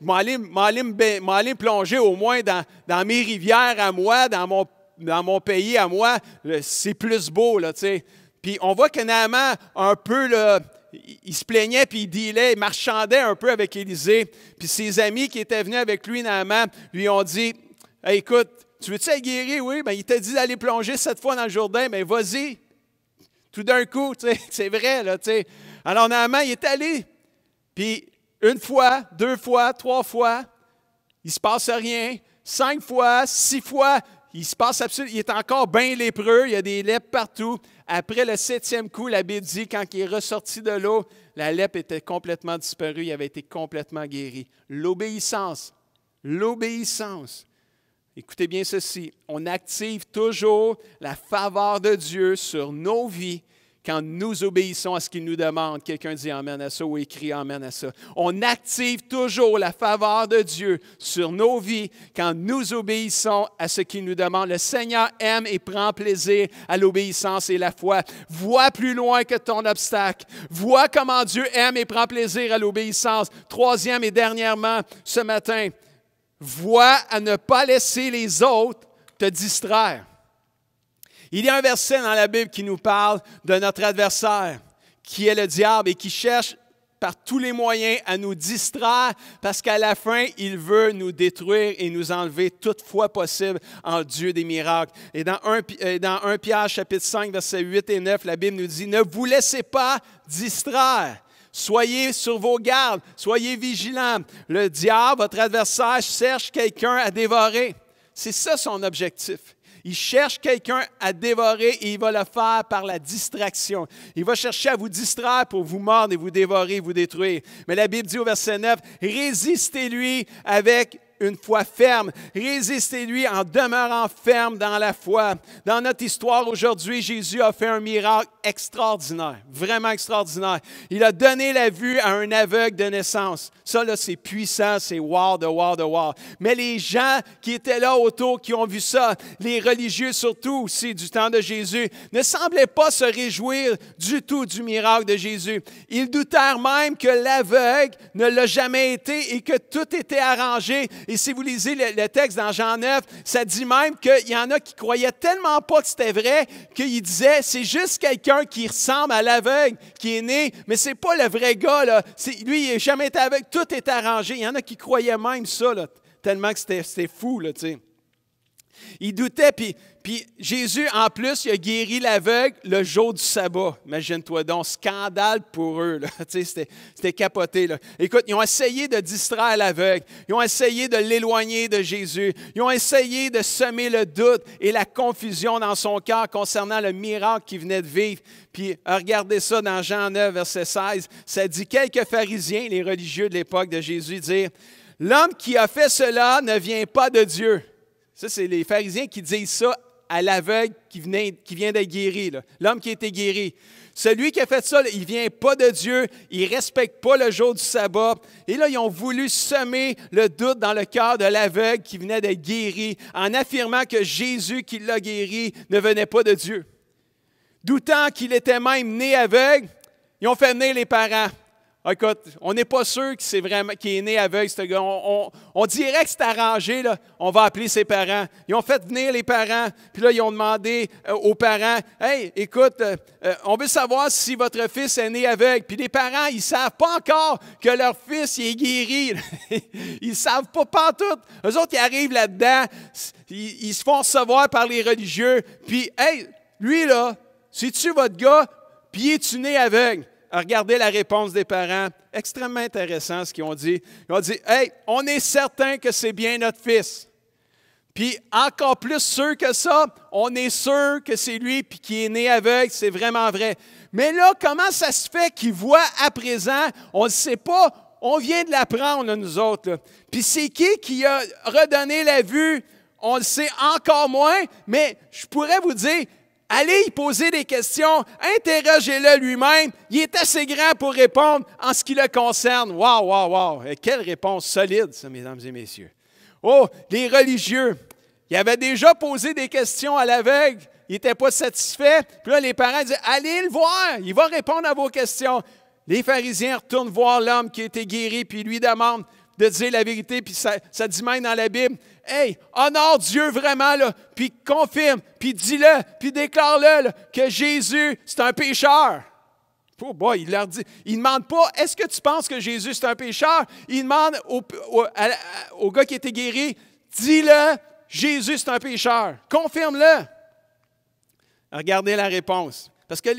M'aller plonger au moins dans mes rivières à moi, dans mon mon pays, à moi, c'est plus beau, là, tu sais. Puis on voit que Naaman, un peu, là, il se plaignait, puis il dealait, il marchandait un peu avec Élisée. Puis ses amis qui étaient venus avec lui, Naaman, lui ont dit, hey, écoute, tu veux-tu être guéri? Oui, bien, il t'a dit d'aller plonger 7 fois dans le Jourdain, mais vas-y. Tout d'un coup, tu sais, c'est vrai, là, tu sais. Alors Naaman, il est allé, puis 1 fois, 2 fois, 3 fois, il ne se passe rien. 5 fois, 6 fois, il se passe absolument, il est encore bien lépreux, il y a des lèpres partout. Après le 7e coup, la Bible dit, quand il est ressorti de l'eau, la lèpre était complètement disparue, il avait été complètement guéri. L'obéissance. Écoutez bien ceci, on active toujours la faveur de Dieu sur nos vies quand nous obéissons à ce qu'il nous demande. Quelqu'un dit amen à ça ou écrit amen à ça. On active toujours la faveur de Dieu sur nos vies quand nous obéissons à ce qu'il nous demande. Le Seigneur aime et prend plaisir à l'obéissance et la foi. Vois plus loin que ton obstacle. Vois comment Dieu aime et prend plaisir à l'obéissance. 3e et dernièrement, ce matin, vois à ne pas laisser les autres te distraire. Il y a un verset dans la Bible qui nous parle de notre adversaire, qui est le diable et qui cherche par tous les moyens à nous distraire parce qu'à la fin, il veut nous détruire et nous enlever toute foi possible en Dieu des miracles. Et dans 1 Pierre, chapitre 5, versets 8 et 9, la Bible nous dit « Ne vous laissez pas distraire. Soyez sur vos gardes, soyez vigilants. Le diable, votre adversaire, cherche quelqu'un à dévorer. » C'est ça son objectif. Il cherche quelqu'un à dévorer et il va le faire par la distraction. Il va chercher à vous distraire pour vous mordre et vous dévorer, vous détruire. Mais la Bible dit au verset 9, « Résistez-lui avec une foi ferme. Résistez-lui en demeurant ferme dans la foi. » Dans notre histoire aujourd'hui, Jésus a fait un miracle extraordinaire, vraiment extraordinaire. Il a donné la vue à un aveugle de naissance. Ça, là, c'est puissant, c'est wow de wow de wow. Mais les gens qui étaient là autour, qui ont vu ça, les religieux surtout aussi du temps de Jésus, ne semblaient pas se réjouir du tout du miracle de Jésus. Ils doutèrent même que l'aveugle ne l'a jamais été et que tout était arrangé. Et si vous lisez le texte dans Jean 9, ça dit même qu'il y en a qui croyaient tellement pas que c'était vrai qu'ils disaient, c'est juste quelqu'un qui ressemble à l'aveugle qui est né, mais c'est pas le vrai gars, là. Lui, il n'a jamais été aveugle, tout est arrangé. Il y en a qui croyaient même ça, là, tellement que c'était fou, là, tu sais. Ils doutaient, puis Jésus, en plus, il a guéri l'aveugle le jour du sabbat. Imagine-toi donc, scandale pour eux. Là. C'était capoté. Là. Écoute, ils ont essayé de distraire l'aveugle. Ils ont essayé de l'éloigner de Jésus. Ils ont essayé de semer le doute et la confusion dans son cœur concernant le miracle qu'il venait de vivre. Puis regardez ça dans Jean 9, verset 16. Ça dit, quelques pharisiens, les religieux de l'époque de Jésus, dirent, « L'homme qui a fait cela ne vient pas de Dieu. » Ça, c'est les pharisiens qui disent ça à l'aveugle qui vient d'être guéri, l'homme qui a été guéri. Celui qui a fait ça, il ne vient pas de Dieu, il ne respecte pas le jour du sabbat. Et là, ils ont voulu semer le doute dans le cœur de l'aveugle qui venait d'être guéri en affirmant que Jésus qui l'a guéri ne venait pas de Dieu. Doutant qu'il était même né aveugle, ils ont fait venir les parents. Écoute, on n'est pas sûr qu'il est né aveugle, ce gars. On dirait que c'est arrangé, là. On va appeler ses parents. Ils ont fait venir les parents, puis là, ils ont demandé aux parents, « Hey, écoute, on veut savoir si votre fils est né aveugle. » Puis les parents, ils ne savent pas encore que leur fils il est guéri. Ils ne savent pas pantoute. Eux autres, ils arrivent là-dedans, ils se font recevoir par les religieux, puis « Hey, lui, là, c'est-tu votre gars, puis es-tu né aveugle? » Regardez la réponse des parents. Extrêmement intéressant ce qu'ils ont dit. Ils ont dit, « Hey, on est certain que c'est bien notre fils. » Puis encore plus sûr que ça, on est sûr que c'est lui puis qu'il est né aveugle, c'est vraiment vrai. Mais là, comment ça se fait qu'il voit à présent? On ne sait pas. On vient de l'apprendre, là, nous autres. Là. Puis c'est qui a redonné la vue? On le sait encore moins, mais je pourrais vous dire, allez y poser des questions, interrogez-le lui-même. Il est assez grand pour répondre en ce qui le concerne. Wow, wow, wow! Quelle réponse solide, ça, mesdames et messieurs. Oh, les religieux, ils avaient déjà posé des questions à l'aveugle. Ils n'étaient pas satisfaits. Puis là, les parents disaient, allez le voir, il va répondre à vos questions. Les pharisiens retournent voir l'homme qui a été guéri, puis lui demandent, de dire la vérité, puis ça dit même dans la Bible, « Hey, honore Dieu vraiment, là, puis confirme, puis dis-le, puis déclare-le là, que Jésus, c'est un pécheur. » Oh boy, il leur dit, il ne demande pas, « Est-ce que tu penses que Jésus, c'est un pécheur? » Il demande au gars qui était guéri, « Dis-le, Jésus, c'est un pécheur. Confirme-le. » Regardez la réponse. Parce que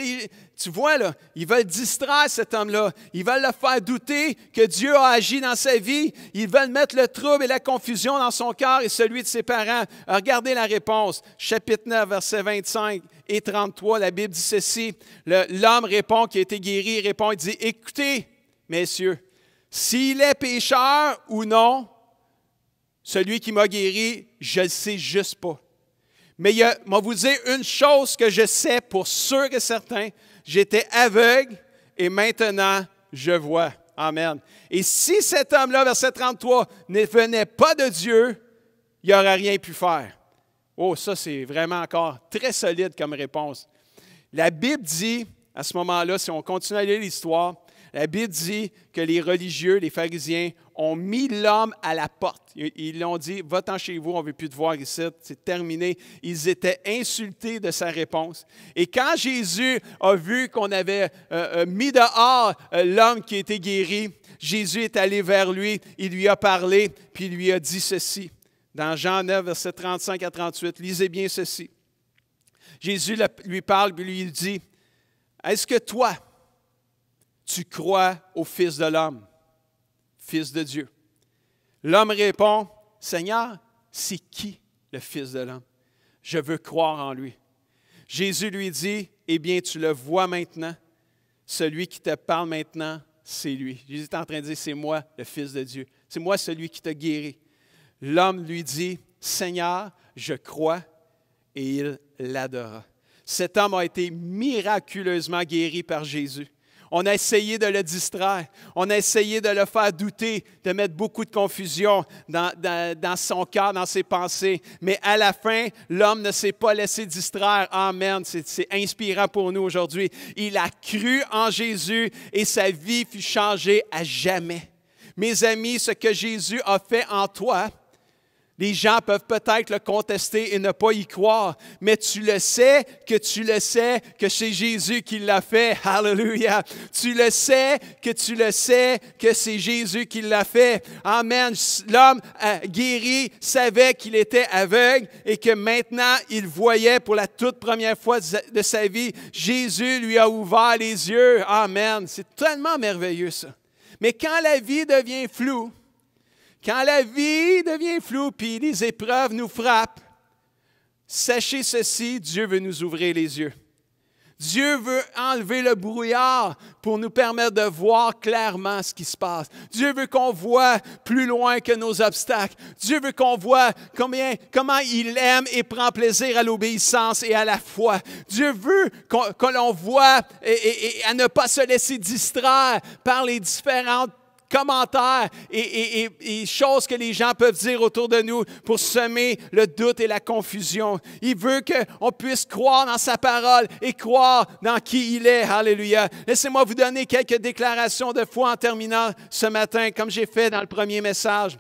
tu vois, là, ils veulent distraire cet homme-là. Ils veulent le faire douter que Dieu a agi dans sa vie. Ils veulent mettre le trouble et la confusion dans son cœur et celui de ses parents. Regardez la réponse. Chapitre 9, versets 25 et 33, la Bible dit ceci. L'homme répond, qui a été guéri, il répond, il dit, « Écoutez, messieurs, s'il est pécheur ou non, celui qui m'a guéri, je ne le sais juste pas. Mais je vais vous dire une chose que je sais pour sûr et certain, j'étais aveugle et maintenant je vois. » Amen. Et si cet homme-là, verset 33, ne venait pas de Dieu, il n'aurait rien pu faire. Oh, ça c'est vraiment encore très solide comme réponse. La Bible dit, à ce moment-là, si on continue à lire l'histoire, la Bible dit que les religieux, les pharisiens, ont mis l'homme à la porte. Ils l'ont dit, « Va-t'en chez vous, on ne veut plus te voir ici, c'est terminé. » Ils étaient insultés de sa réponse. Et quand Jésus a vu qu'on avait mis dehors l'homme qui était guéri, Jésus est allé vers lui, il lui a parlé, puis il lui a dit ceci. Dans Jean 9, versets 35 à 38, lisez bien ceci. Jésus lui parle, puis lui dit, « Est-ce que toi, tu crois au Fils de l'homme, Fils de Dieu? » L'homme répond, « Seigneur, c'est qui le Fils de l'homme? Je veux croire en lui. » Jésus lui dit, « Eh bien, tu le vois maintenant. Celui qui te parle maintenant, c'est lui. » Jésus est en train de dire, « C'est moi, le Fils de Dieu. C'est moi celui qui t'a guéri. » L'homme lui dit, « Seigneur, je crois. » Et il l'adora. Cet homme a été miraculeusement guéri par Jésus. On a essayé de le distraire, on a essayé de le faire douter, de mettre beaucoup de confusion dans son cœur, dans ses pensées. Mais à la fin, l'homme ne s'est pas laissé distraire. Amen, c'est inspirant pour nous aujourd'hui. Il a cru en Jésus et sa vie fut changée à jamais. Mes amis, ce que Jésus a fait en toi, les gens peuvent peut-être le contester et ne pas y croire, mais tu le sais que c'est Jésus qui l'a fait. Alléluia. Tu le sais que c'est Jésus qui l'a fait. Amen. L'homme guéri savait qu'il était aveugle et que maintenant il voyait pour la toute première fois de sa vie. Jésus lui a ouvert les yeux. Amen. C'est tellement merveilleux ça. Mais quand la vie devient floue, puis les épreuves nous frappent, sachez ceci, Dieu veut nous ouvrir les yeux. Dieu veut enlever le brouillard pour nous permettre de voir clairement ce qui se passe. Dieu veut qu'on voit plus loin que nos obstacles. Dieu veut qu'on voit comment il aime et prend plaisir à l'obéissance et à la foi. Dieu veut que l'on voit et à ne pas se laisser distraire par les différentes commentaires et choses que les gens peuvent dire autour de nous pour semer le doute et la confusion. Il veut qu'on puisse croire dans sa parole et croire dans qui il est. Alléluia. Laissez-moi vous donner quelques déclarations de foi en terminant ce matin, comme j'ai fait dans le premier message.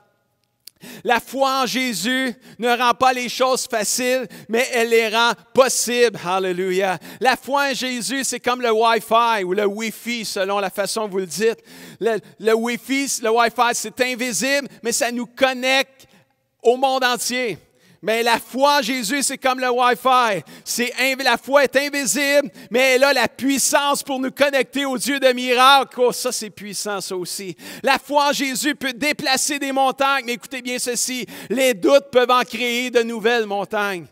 La foi en Jésus ne rend pas les choses faciles, mais elle les rend possibles. Alléluia. La foi en Jésus, c'est comme le Wi-Fi ou le Wi-Fi, selon la façon que vous le dites. Le Wi-Fi, c'est invisible, mais ça nous connecte au monde entier. Mais la foi en Jésus, c'est comme le Wi-Fi. La foi est invisible, mais elle a la puissance pour nous connecter au Dieu de miracles. Oh, ça, c'est puissant, ça aussi. La foi en Jésus peut déplacer des montagnes. Mais écoutez bien ceci, les doutes peuvent en créer de nouvelles montagnes.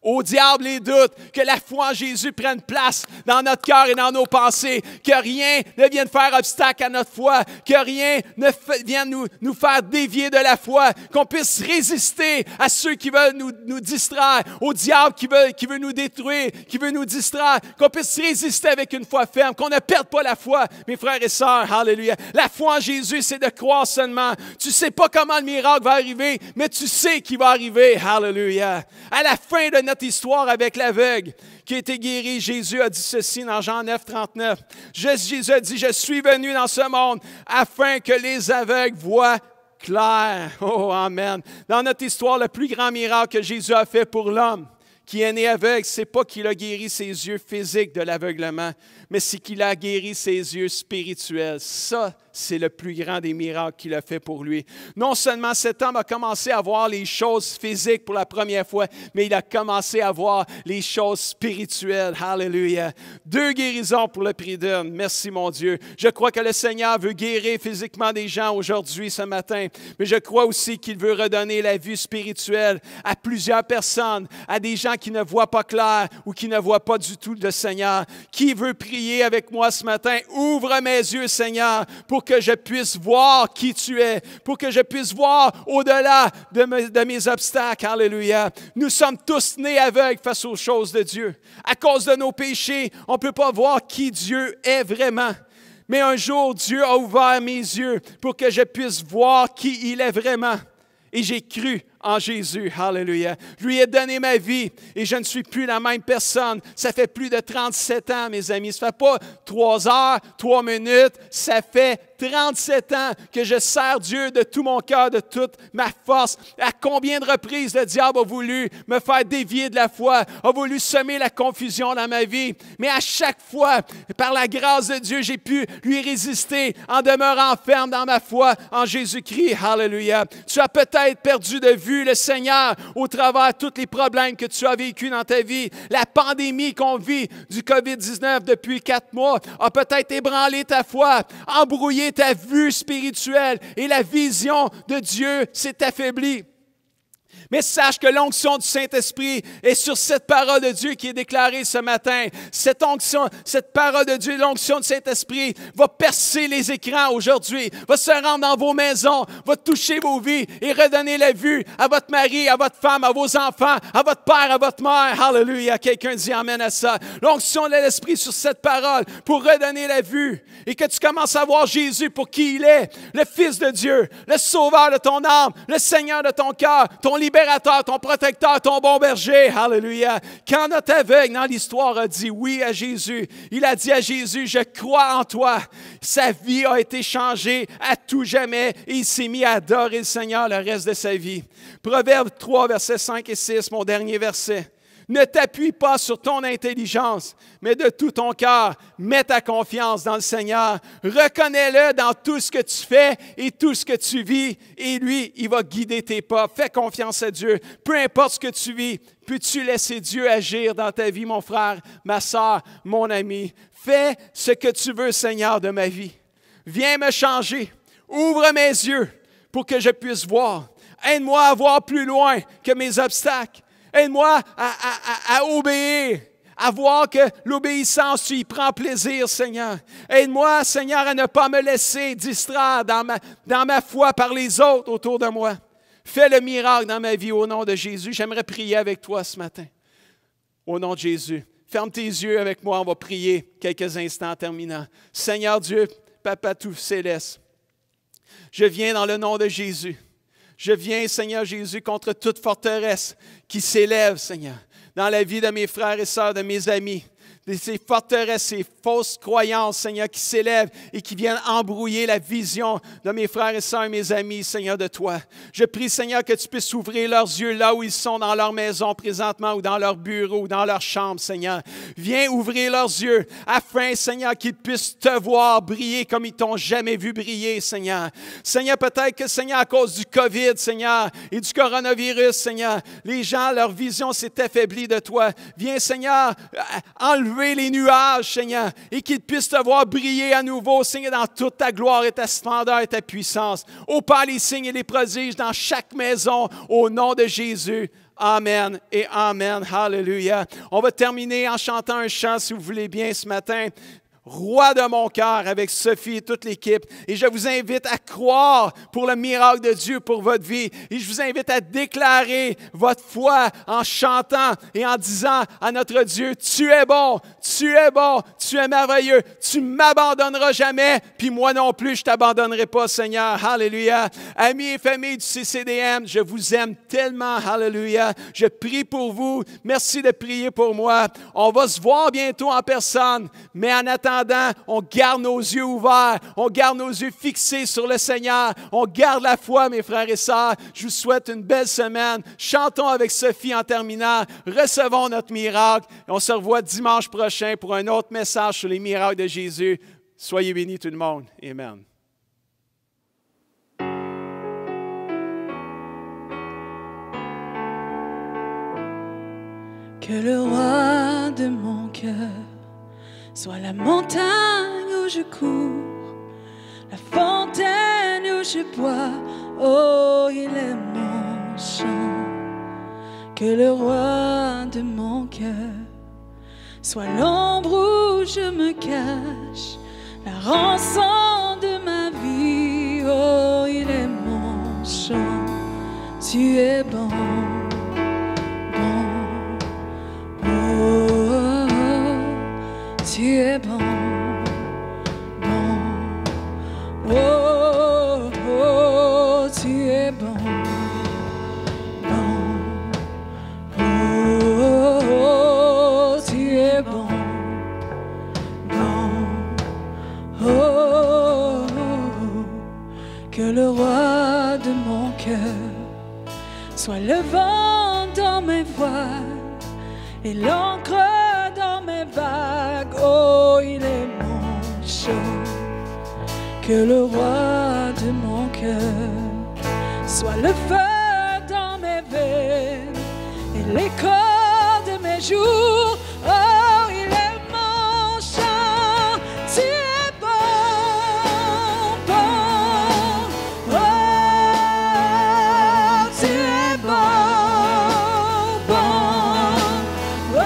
Au diable les doutes, que la foi en Jésus prenne place dans notre cœur et dans nos pensées, que rien ne vienne faire obstacle à notre foi, que rien ne vienne nous faire dévier de la foi, qu'on puisse résister à ceux qui veulent nous distraire, au diable qui veut nous détruire, qui veut nous distraire, qu'on puisse résister avec une foi ferme, qu'on ne perde pas la foi, mes frères et sœurs, alléluia. La foi en Jésus, c'est de croire seulement. Tu ne sais pas comment le miracle va arriver, mais tu sais qu'il va arriver, alléluia. À la fin de notre histoire avec l'aveugle qui a été guéri, Jésus a dit ceci dans Jean 9, 39. Jésus a dit, « Je suis venu dans ce monde afin que les aveugles voient clair. Oh, amen. Dans notre histoire, le plus grand miracle que Jésus a fait pour l'homme qui est né aveugle, ce n'est pas qu'il a guéri ses yeux physiques de l'aveuglement, mais c'est qu'il a guéri ses yeux spirituels. Ça, c'est le plus grand des miracles qu'il a fait pour lui. Non seulement cet homme a commencé à voir les choses physiques pour la première fois, mais il a commencé à voir les choses spirituelles. Hallelujah. 2 guérisons pour le prix d'une. Merci, mon Dieu. Je crois que le Seigneur veut guérir physiquement des gens aujourd'hui, ce matin, mais je crois aussi qu'il veut redonner la vue spirituelle à plusieurs personnes, à des gens qui ne voient pas clair ou qui ne voient pas du tout le Seigneur. Qui veut prier avec moi ce matin? Ouvre mes yeux, Seigneur, pour que je puisse voir qui tu es, pour que je puisse voir au-delà de mes obstacles. Alléluia. Nous sommes tous nés aveugles face aux choses de Dieu. À cause de nos péchés, on ne peut pas voir qui Dieu est vraiment. Mais un jour, Dieu a ouvert mes yeux pour que je puisse voir qui il est vraiment. Et j'ai cru en Jésus. Alléluia. Je lui ai donné ma vie et je ne suis plus la même personne. Ça fait plus de 37 ans, mes amis. Ça ne fait pas 3 heures, 3 minutes. Ça fait 37 ans que je sers Dieu de tout mon cœur, de toute ma force. À combien de reprises le diable a voulu me faire dévier de la foi, a voulu semer la confusion dans ma vie. Mais à chaque fois, par la grâce de Dieu, j'ai pu lui résister en demeurant ferme dans ma foi en Jésus-Christ. Alléluia. Tu as peut-être perdu de vue le Seigneur au travers de tous les problèmes que tu as vécus dans ta vie. La pandémie qu'on vit du COVID-19 depuis 4 mois a peut-être ébranlé ta foi, embrouillé ta vue spirituelle et la vision de Dieu s'est affaiblie. Mais sache que l'onction du Saint-Esprit est sur cette parole de Dieu qui est déclarée ce matin. Cette onction, cette parole de Dieu, l'onction du Saint-Esprit va percer les écrans aujourd'hui, va se rendre dans vos maisons, va toucher vos vies et redonner la vue à votre mari, à votre femme, à vos enfants, à votre père, à votre mère. Alléluia. Quelqu'un dit amen à ça. L'onction de l'Esprit sur cette parole pour redonner la vue et que tu commences à voir Jésus pour qui il est, le Fils de Dieu, le Sauveur de ton âme, le Seigneur de ton cœur, ton libérateur, ton protecteur, ton bon berger. Alléluia. Quand notre aveugle dans l'histoire a dit oui à Jésus, il a dit à Jésus, je crois en toi. Sa vie a été changée à tout jamais et il s'est mis à adorer le Seigneur le reste de sa vie. Proverbe 3, versets 5 et 6, mon dernier verset. Ne t'appuie pas sur ton intelligence, mais de tout ton cœur, mets ta confiance dans le Seigneur. Reconnais-le dans tout ce que tu fais et tout ce que tu vis, et lui, il va guider tes pas. Fais confiance à Dieu. Peu importe ce que tu vis, peux-tu laisser Dieu agir dans ta vie, mon frère, ma soeur, mon ami? Fais ce que tu veux, Seigneur, de ma vie. Viens me changer. Ouvre mes yeux pour que je puisse voir. Aide-moi à voir plus loin que mes obstacles. Aide-moi à obéir, à voir que l'obéissance, tu y prends plaisir, Seigneur. Aide-moi, Seigneur, à ne pas me laisser distraire dans ma foi par les autres autour de moi. Fais le miracle dans ma vie au nom de Jésus. J'aimerais prier avec toi ce matin. Au nom de Jésus. Ferme tes yeux avec moi, on va prier quelques instants en terminant. Seigneur Dieu, Papa tout céleste, je viens dans le nom de Jésus. Je viens, Seigneur Jésus, contre toute forteresse qui s'élève, Seigneur, dans la vie de mes frères et sœurs, de mes amis. Ces forteresses, ces fausses croyances, Seigneur, qui s'élèvent et qui viennent embrouiller la vision de mes frères et sœurs et mes amis, Seigneur, de toi. Je prie, Seigneur, que tu puisses ouvrir leurs yeux là où ils sont, dans leur maison présentement ou dans leur bureau ou dans leur chambre, Seigneur. Viens ouvrir leurs yeux afin, Seigneur, qu'ils puissent te voir briller comme ils t'ont jamais vu briller, Seigneur. Seigneur, peut-être que, Seigneur, à cause du COVID, Seigneur, et du coronavirus, Seigneur, les gens, leur vision s'est affaiblie de toi. Viens, Seigneur, enlever les nuages, Seigneur, et qu'ils puissent te voir briller à nouveau, Seigneur, dans toute ta gloire et ta splendeur et ta puissance. Opère les signes et les prodiges dans chaque maison, au nom de Jésus. Amen et Amen. Alléluia. On va terminer en chantant un chant, si vous voulez bien, ce matin. Roi de mon cœur avec Sophie et toute l'équipe. Et je vous invite à croire pour le miracle de Dieu pour votre vie. Et je vous invite à déclarer votre foi en chantant et en disant à notre Dieu, tu es bon, tu es bon, tu es merveilleux, tu ne m'abandonneras jamais, puis moi non plus, je ne t'abandonnerai pas, Seigneur. Alléluia. Amis et familles du CCDM, je vous aime tellement. Alléluia. Je prie pour vous. Merci de prier pour moi. On va se voir bientôt en personne, mais en attendant, cependant, on garde nos yeux ouverts, on garde nos yeux fixés sur le Seigneur, on garde la foi, mes frères et sœurs. Je vous souhaite une belle semaine. Chantons avec Sophie en terminant. Recevons notre miracle. On se revoit dimanche prochain pour un autre message sur les miracles de Jésus. Soyez bénis tout le monde. Amen. Que le roi de mon cœur soit la montagne où je cours, la fontaine où je bois, oh, il est mon chant. Que le roi de mon cœur soit l'ombre où je me cache, la rançon de ma vie, oh, il est mon chant. Tu es bon. Tu es bon, bon, oh, oh, tu es bon, bon, oh, oh, tu es bon, bon, oh, oh, que le roi de mon cœur soit le vent dans mes voiles et l'encre dans mes vagues, oh, il est mon chant. Que le roi de mon cœur soit le feu dans mes veines et l'écho de mes jours, oh, il est mon chant. Tu es bon, bon, oh, tu es bon, bon, oh.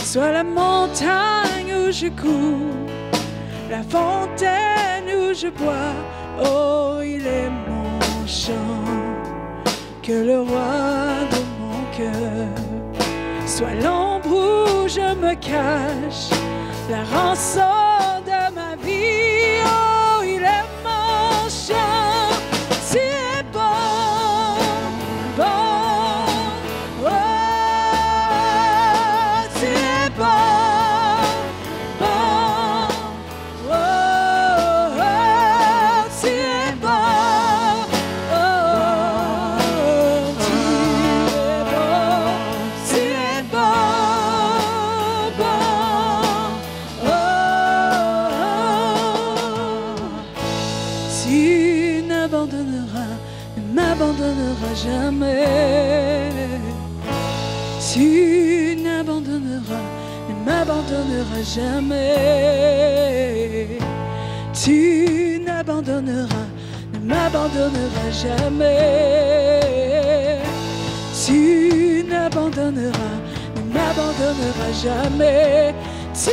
Soit la montagne où je cours, la fontaine où je bois, oh, il est mon chant. Que le roi de mon cœur soit l'ombre où je me cache, la rançon de ma vie, oh, il est mon chant. Tu es bon, bon. M'abandonneras jamais. Tu n'abandonneras, ne m'abandonneras jamais. Tu n'abandonneras, ne m'abandonneras jamais. Tu n'abandonneras, ne m'abandonneras jamais. Tu